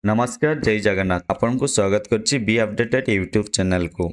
नमस्कार जय जगन्नाथ आपन को स्वागत करछि बी अपडेटेड यूट्यूब चैनल को।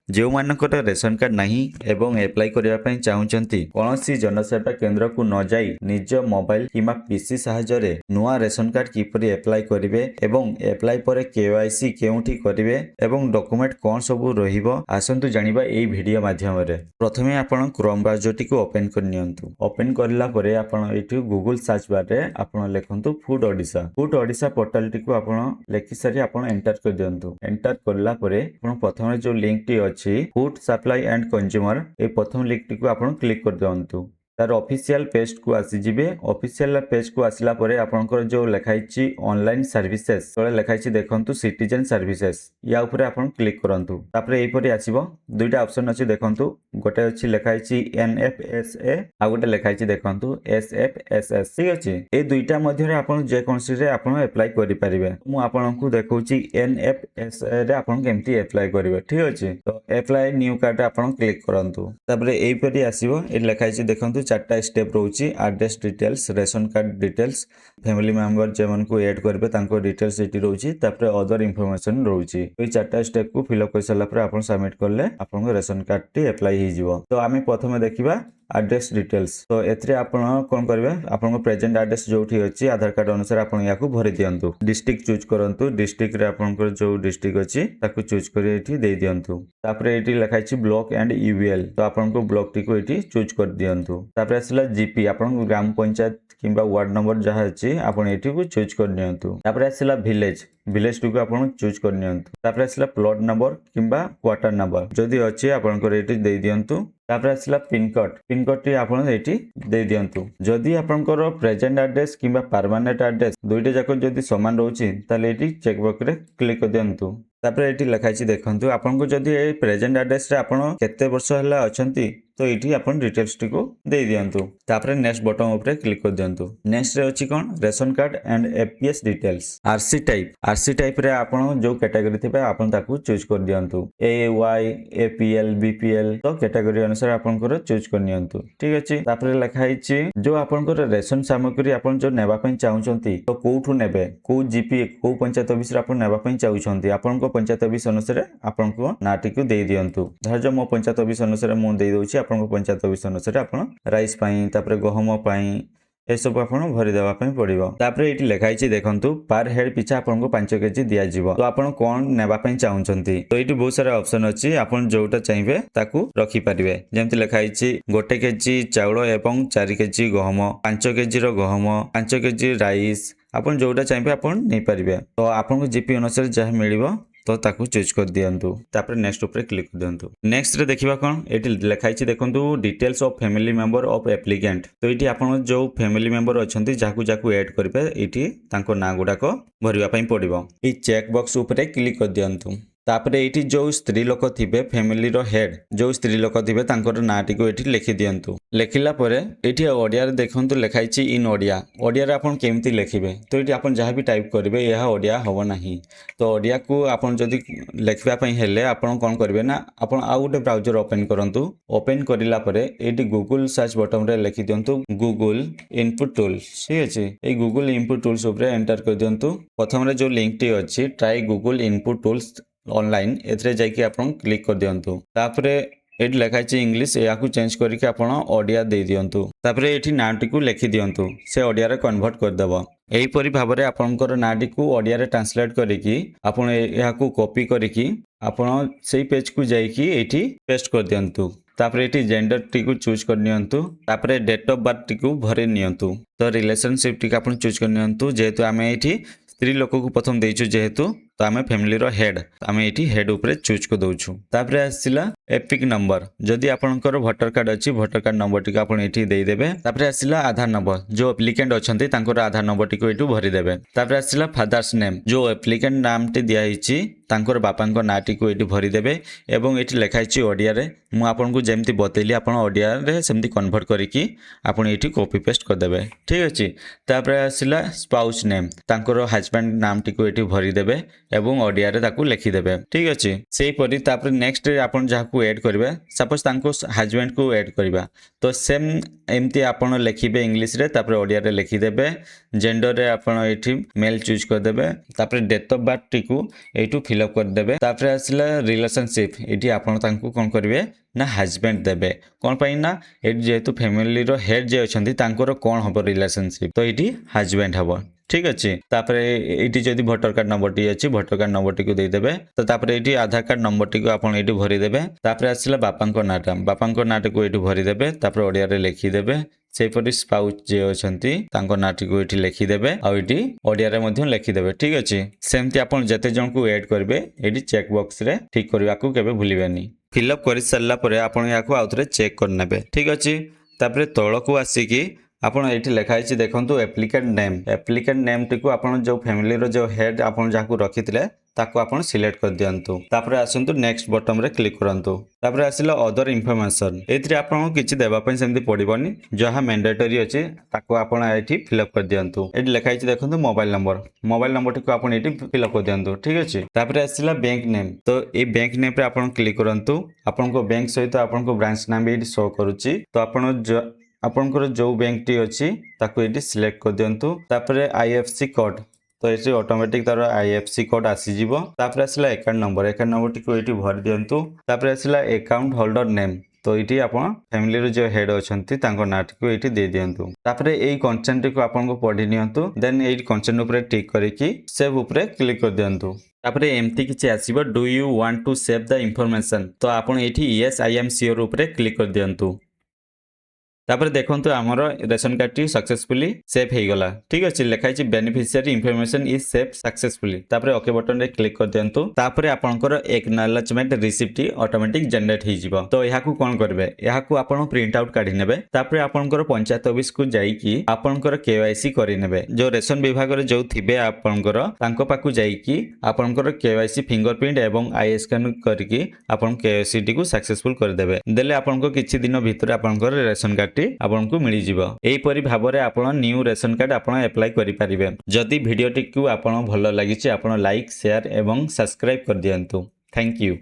जो मानकर रेशन कार्ड नहीं एवं एप्लाई करने चाहूँगी कौन सी जनसेवा केंद्र को न जाई निज मोबाइल किंवा पीसी साहाय्य नुआ रेशन कार्ड किपरि एप्लाई करेंगे एवं एप्लाई पर केवाईसी केउठी करेंगे एवं डॉक्यूमेंट कौन सब रहिबो आसंतु जानिबा एई वीडियो माध्यम रे। प्रथमे आपण क्रोम ब्राउजर टी को ओपन कर नियंतु। ओपन करला परे आपण एठी गूगल सर्च बार रे आपण लिखंतु फूड ओडिशा पोर्टल टी को आपण लिखि सारी आपण एंटर कर दियंतु। एंटर करला परे आपण प्रथमे जो link T food supply and consumer A प्रथम लिंक टी को आपण क्लिक कर दियंतु। तार ऑफिशियल पेज को आसी जिबे। ऑफिशियल पेज को आसिला परे आपनकर जो लिखाइछि ऑनलाइन सर्विसेज तळे लिखाइछि देखंतु सिटीजन सर्विसेज या ऊपर आपण क्लिक करंतु। तापरे एई परे आसीबो दुईटा ऑप्शन अछि देखंतु गोटे अछि लिखाइछि एनएफएसए आ गोटे लिखाइछि देखंतु एसएफएसएस। ठीक अछि ए दुईटा मध्ये रे आपण जे कोनसी रे आपण अप्लाई करि परिबे। मु आपनकु देखौछि एनएफएसए रे आपण केमति अप्लाई करिवे। ठीक अछि तो अप्लाई न्यू कार्ड आपण क्लिक करंतु। तापरे एई परे आसीबो ए लिखाइछि देखंतु चारटा स्टेप रोची address details ration card details family member जेमन को ऐड करबे तांको डिटेल्स एटी रोची तापर अदर इंफॉर्मेशन रोची। ए चारटा स्टेप को फिल अप कर साला पर आपण सबमिट करले आपण रेशन कार्ड टी अप्लाई हि जिवो। तो आमे प्रथमे देखिबा एड्रेस डिटेल्स। तो एथरे आपण कोन करबे आपण प्रेजेंट एड्रेस जोठी अछि आधार कार्ड अनुसार आपण याकू भरि दियंतु। डिस्ट्रिक्ट चूज करंतु। डिस्ट्रिक्ट रे आपण जो डिस्ट्रिक्ट अछि ताकू चूज करी एठी दे दियंतु। तापर एठी लिखाइछि ब्लॉक एंड यूएल तो आपण को ब्लॉक टी को एठी चूज कर दियंतु। तापर आसला जीपी आपण ग्राम पंचायत किंबा वार्ड नंबर जहा अछि आपण एठी को चूज कर नियंतु। तापर आसला विलेज टी को आपण चूज कर नियंतु। तापर आसला प्लॉट नंबर किंबा क्वार्टर नंबर जदी अछि आपण को एठी दे दियंतु। तापर आसला पिन कोड टी आपण एठी दे दियंतु। जदी आपनकर प्रेजेंट एड्रेस किंबा परमानेंट एड्रेस दुईटा जाक जदी समान रहउछि ताले एठी चेक बॉक्स रे क्लिक कर दियंतु। तापर एठी लिखाइछि देखंतु आपनको जदी ए प्रेजेंट एड्रेस रे आपण केते वर्ष हला अछंती तो एठी आपण डिटेल्स टी को दे दियंतु। तापर नेक्स्ट बटन ऊपर क्लिक कर दियंतु। नेक्स्ट रे अछि कोन ration card and APS details. RC type रे आपण जो कैटेगरी थिबे आपण ताकू चूज कर दियंतु। एवाई एपीएल बीपीएल तो कैटेगरी अनुसार आपनकर चूज कर नियंतु। ठीक अछि तापर लिखाइछि जो आपनकर रेशन सामग्री आपण जो नेबा पई चाहुचंती तो कोठु नेबे को जीपी को पंचायत ऑफिस रे आपण नेबा पई चाहुचंती आपण को पंचायत ऑफिस अनुसार आपण को नाटी को दे दियंतु। धर जो मो पंचायत ऑफिस अनुसार मु दे दोछि आपण को पंचायत ऑफिस अनुसार आपण राइस पई तापर गहम पई ए सब आपण भरि देबा पई पड़िबो। तापर एठी लिखाइछि देखंतु पर हेड पिछा आपण को 5 केजी दिया जिवो। तो आपण कोन नेबा पई चाहुचंती तो एठी बहुत सारा ऑप्शन अछि आपण जोटा चाहिबे ताकू रखि परिबे। जेमति लिखाइछि 1 केजी चाउल एवं 4 केजी गहम 5 केजी रो गहम 5 केजी राइस आपण जोटा चाहिबे आपण नै परिबे। तो आपण को जीपी अनुसार जहा मिलिबो तो ताकू चूज कर दियंतु। तापर नेक्स्ट ऊपर क्लिक कर दियंतु। नेक्स्ट रे देखिबा कोन एठी लिखाइछि देखंतु details of family member of applicant. तो एठी आपण जो फैमिली मेंबर अछंती जाकू ऐड करबे एठी तांको ना गुडाक भरिबा पई पड़िबो। ई चेक बॉक्स ऊपर क्लिक कर दियंतु। तापर एठी जो स्त्री लोक थिबे फैमिली रो हेड जो स्त्री लोक थिबे तांकर नाटी को एठी लिखि दियंतु। लेखिला परे एठी ओडिया रे देखंतु लिखाइछि इन ओडिया। ओडिया रे आपण केमति लिखिबे तो एठी आपण जहा भी टाइप करबे यहा ओडिया होबो नाही। तो ओडिया को आपण जदी लिखबा पई हेले आपण कोन करबे ना आपण आ गुटे ब्राउजर ओपन करंतु। ओपन करिला परे एठी गूगल सर्च बटन रे लिखि दियंतु गूगल इनपुट टूल्स। ठीक अछि ए गूगल इनपुट टूल्स ऊपर एंटर कर दियंतु। प्रथम रे जो लिंक टी अछि try Google input tools online एथरे जाइके आपण क्लिक कर दियंतु। तापरे एठी लिखाइछि इंग्लिश याकू चेंज करके आपण ओडिया दे दियंतु। तापरे एठी नाटी को लिखि दियंतु से ओडिया रे कन्वर्ट कर देबो। एही परि भाबरे आपनकर नाटी को ओडिया रे ट्रांसलेट करिकि आपण याकू कॉपी करिकि आपण सेही पेज को जाइकि एठी पेस्ट कर दियंतु। तापरे एठी जेंडर टी को चूज कर नियंतु। तापरे डेट ऑफ बर्थ टी को भरे नियंतु। तो रिलेशनशिप टी आपण चूज कर नियंतु। जेहेतु आमे एठी स्त्री लोक को प्रथम देइछु जेहेतु तो आमे फैमिली रो हेड आमे एठी हेड ऊपर चूज को दोछु। तापरे आसिला एपिक नंबर जदी आपनकर वोटर कार्ड अछि वोटर कार्ड नंबर टी आपण एठी देई देबे। तापरे आसिला आधार नंबर जो एप्लिकेंट अछंती तांकर आधार नंबर टी को एठु भरि देबे। तापरे आसिला फादर्स नेम जो एप्लिकेंट नाम टी दिया हिची तांकर बापांको नाटी को एठी भरि देबे एवं एठी लिखाइछि ओडिया रे मु आपन को जेमति बतेली आपण ओडिया रे सेमति कन्वर्ट करिकि आपण एठी कॉपी पेस्ट कर देबे। ठीक अछि तापरे आसिला स्पाउस नेम तांकर हस्बैंड नाम टी को एठी भरि देबे ଏବଂ ଓଡ଼ିଆରେ ତାକୁ ଲେଖିଦେବେ ଠିକ୍ ଅଛି। ସେହିପରି ତାପରେ ନେକ୍ସଟ ଆପଣ ଯାହାକୁ ଏଡ୍ କରିବେ ସପୋଜ ତାଙ୍କୁ ହଜବେଣ୍ଡକୁ ଏଡ୍ କରିବା ତ ସେମ୍ ଏମିତି ଆପଣ ଲେଖିବେ ଇଂଲିଶରେ ତାପରେ ଓଡ଼ିଆରେ ଲେଖିଦେବେ। ଜେଣ୍ଡରରେ ଆପଣ ଏଇଠି ମେଲ୍ ଚୁଜ୍ କରିଦେବେ ତାପରେ ଡେଟ୍ ଅଫ୍ ବାର୍ଥଟିକୁ ଏଇଠୁ ଫିଲ୍ଅପ୍ କରିଦେବେ। ତାପରେ ଆସିଲା ରିଲେସନସିପ୍ ଏଇଠି ଆପଣ ତାଙ୍କୁ କ'ଣ କରିବେ ନା ହଜବେଣ୍ଡ ଦେବେ। କ'ଣ ପାଇଁ ନା ଏଇଠି ଯେହେତୁ ଫ୍ୟାମିଲିର ହେଡ୍ ଯିଏ ଅଛନ୍ତି ତାଙ୍କର କ'ଣ ହେବ ରିଲେସନସିପ୍ ତ ଏଇଠି ହଜବେଣ୍ଡ ହେବ ଠିକ୍ ଅଛି। ତାପରେ ଏଇଠି ଯଦି ଭୋଟର କାର୍ଡ ନମ୍ବରଟି ଅଛି ଭୋଟର କାର୍ଡ ନମ୍ବରଟିକୁ ଦେଇଦେବେ। ତ ତାପରେ ଏଇଠି ଆଧାର କାର୍ଡ ନମ୍ବରଟିକୁ ଆପଣ ଏଇଠି ଭରିଦେବେ। ତାପରେ ଆସିଲା ବାପାଙ୍କ ନାଁଟା ବାପାଙ୍କ ନାଁଟିକୁ ଏଇଠି ଭରିଦେବେ ତାପରେ ଓଡ଼ିଆରେ ଲେଖିଦେବେ। ସେହିପରି ସ୍ପାଉସ୍ ଯିଏ ଅଛନ୍ତି ତାଙ୍କ ନାଁଟିକୁ ଏଇଠି ଲେଖିଦେବେ ଆଉ ଏଇଠି ଓଡ଼ିଆରେ ମଧ୍ୟ ଲେଖିଦେବେ ଠିକ୍ ଅଛି। ସେମିତି ଆପଣ ଯେତେ ଜଣଙ୍କୁ ଏଡ୍ କରିବେ ଏଇଠି ଚେକ୍ ବକ୍ସରେ ଠିକ୍ କରିବାକୁ କେବେ ଭୁଲିବେନି। ଫିଲ୍ଅପ୍ କରିସାରିଲା ପରେ ଆପଣ ଏହାକୁ ଆଉଥରେ ଚେକ୍ କରିନେବେ ଠିକ୍ ଅଛି। ତାପରେ ତଳକୁ ଆସିକି ଆପଣ ଏଇଠି ଲେଖା ହେଇଛି ଦେଖନ୍ତୁ ଆପ୍ଲିକାଣ୍ଟ ନେମ୍। ଆପ୍ଲିକାଣ୍ଟ ନେମ୍ଟିକୁ ଆପଣ ଯେଉଁ ଫ୍ୟାମିଲିର ଯେଉଁ ହେଡ୍ ଆପଣ ଯାହାକୁ ରଖିଥିଲେ ତାକୁ ଆପଣ ସିଲେକ୍ଟ କରିଦିଅନ୍ତୁ। ତାପରେ ଆସନ୍ତୁ ନେକ୍ସଟ ବଟନରେ କ୍ଲିକ୍ କରନ୍ତୁ। ତାପରେ ଆସିଲା ଅଦର ଇନଫର୍ମେସନ୍ ଏଥିରେ ଆପଣଙ୍କୁ କିଛି ଦେବା ପାଇଁ ସେମିତି ପଡ଼ିବନି ଯାହା ମ୍ୟାଣ୍ଡେଟରୀ ଅଛି ତାକୁ ଆପଣ ଏଇଠି ଫିଲ୍ଅପ୍ କରିଦିଅନ୍ତୁ। ଏଇଠି ଲେଖା ହେଇଛି ଦେଖନ୍ତୁ ମୋବାଇଲ ନମ୍ବରଟିକୁ ଆପଣ ଏଇଠି ଫିଲ୍ଅପ୍ କରିଦିଅନ୍ତୁ ଠିକ୍ ଅଛି। ତାପରେ ଆସିଲା ବ୍ୟାଙ୍କ ନେମ୍ ତ ଏଇ ବ୍ୟାଙ୍କ ନେମ୍ରେ ଆପଣ କ୍ଲିକ୍ କରନ୍ତୁ। ଆପଣଙ୍କ ବ୍ୟାଙ୍କ ସହିତ ଆପଣଙ୍କ ବ୍ରାଞ୍ଚ ନାଁ ବି ଏଇଠି ଶୋ କରୁଛି ତ ଆପଣଙ୍କର ଯେଉଁ ବ୍ୟାଙ୍କଟି ଅଛି ତାକୁ ଏଇଠି ସିଲେକ୍ଟ କରିଦିଅନ୍ତୁ। ତାପରେ IFSC କୋଡ୍ ତ ଏଠି ଅଟୋମେଟିକ୍ ତାର IFSC କୋଡ୍ ଆସିଯିବ। ତାପରେ ଆସିଲା ଆକାଉଣ୍ଟ ନମ୍ବରଟିକୁ ଏଇଠି ଭରି ଦିଅନ୍ତୁ। ତାପରେ ଆସିଲା ଆକାଉଣ୍ଟ ହୋଲ୍ଡର ନେମ୍ ତ ଏଇଠି ଆପଣ ଫ୍ୟାମିଲିର ଯେଉଁ ହେଡ୍ ଅଛନ୍ତି ତାଙ୍କ ନାଁଟିକୁ ଏଇଠି ଦେଇ ଦିଅନ୍ତୁ। ତାପରେ ଏଇ କନସେଣ୍ଟଟିକୁ ଆପଣଙ୍କୁ ପଢ଼ି ନିଅନ୍ତୁ ଦେନ୍ ଏଇ କନସେଣ୍ଟ ଉପରେ ଟିକ୍ କରିକି ସେଭ୍ ଉପରେ କ୍ଲିକ୍ କରିଦିଅନ୍ତୁ। ତାପରେ ଏମିତି କିଛି ଆସିବ do you want to save the information ତ ଆପଣ ଏଇଠି ୟେସ୍ ଆଇ ଏମ୍ ସିଓର ଉପରେ କ୍ଲିକ୍ କରିଦିଅନ୍ତୁ। ତାପରେ ଦେଖନ୍ତୁ ଆମର ରେସନ କାର୍ଡଟି ସକ୍ସେସଫୁଲି ସେଭ୍ ହେଇଗଲା ଠିକ୍ ଅଛି। ଲେଖା ହେଇଛି beneficiary information is save successfully ତାପରେ ଓକେ ବଟନରେ କ୍ଲିକ୍ କରିଦିଅନ୍ତୁ। ତାପରେ ଆପଣଙ୍କର ଏକନଲେଜମେଣ୍ଟ ରିସିପ୍ଟଟି ଅଟୋମେଟିକ୍ ଜେନେରେଟ୍ ହେଇଯିବ। ତ ଏହାକୁ କ'ଣ କରିବେ ଏହାକୁ ଆପଣ ପ୍ରିଣ୍ଟ ଆଉଟ୍ କାଢ଼ି ନେବେ। ତାପରେ ଆପଣଙ୍କର ପଞ୍ଚାୟତ ଅଫିସକୁ ଯାଇକି ଆପଣଙ୍କର KYC କରିନେବେ। ଯେଉଁ ରେସନ ବିଭାଗରେ ଯେଉଁ ଥିବେ ଆପଣଙ୍କର ତାଙ୍କ ପାଖକୁ ଯାଇକି ଆପଣଙ୍କର KYC ଫିଙ୍ଗରପ୍ରିଣ୍ଟ ଏବଂ ଆଇ ସ୍କାନ କରିକି ଆପଣ KYCଟିକୁ ସକ୍ସେସଫୁଲ କରିଦେବେ। ଦେଲେ ଆପଣଙ୍କ କିଛି ଦିନ ଭିତରେ ଆପଣଙ୍କର ରେସନ କାର୍ଡ ଆପଣଙ୍କୁ ମିଳିଯିବ। ଏହିପରି ଭାବରେ ଆପଣ ନ୍ୟୁ ରେସନ କାର୍ଡ ଆପଣ ଆପ୍ଲାଏ କରିପାରିବେ। ଯଦି ଭିଡ଼ିଓଟିକୁ ଆପଣ ଭଲ ଲାଗିଛି ଆପଣ ଲାଇକ୍ ସେୟାର ଏବଂ ସବସ୍କ୍ରାଇବ୍ କରିଦିଅନ୍ତୁ। Thank you.